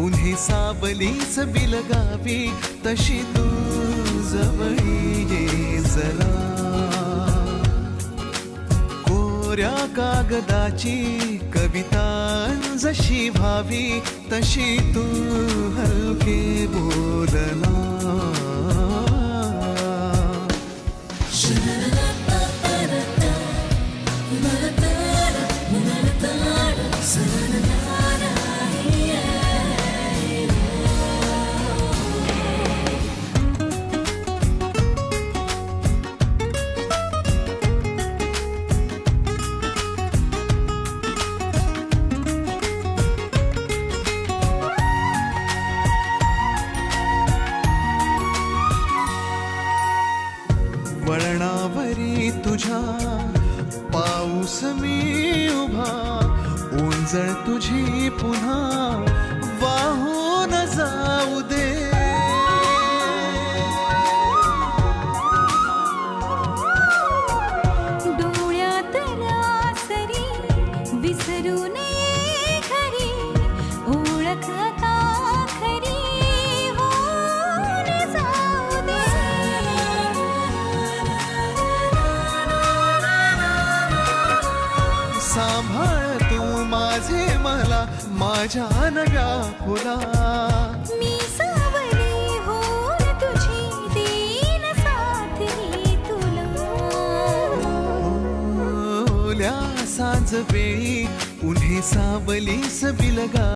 उन्हे सावलीच बिलगावी तशी तू जवळी ये जरा. कोऱ्या कागदाची कविता जशी व्हावी तशी तू हलके बोलना. वळणावरी तुझ्या पाऊस मी उभा, ओंजळ तुझी पुन्हा वाहून जाऊ दे. डोळ्यातल्या सरी विसरू नये खरी, ओळख आता खरी होऊन जाऊ दे. सांभाळ तू माझे मला माझ्या नव्या फुला. मी सावली होऊन तुझी देईन साथ ही तुला. ओल्या सांज वेळी उन्हे सावलीच बिलगा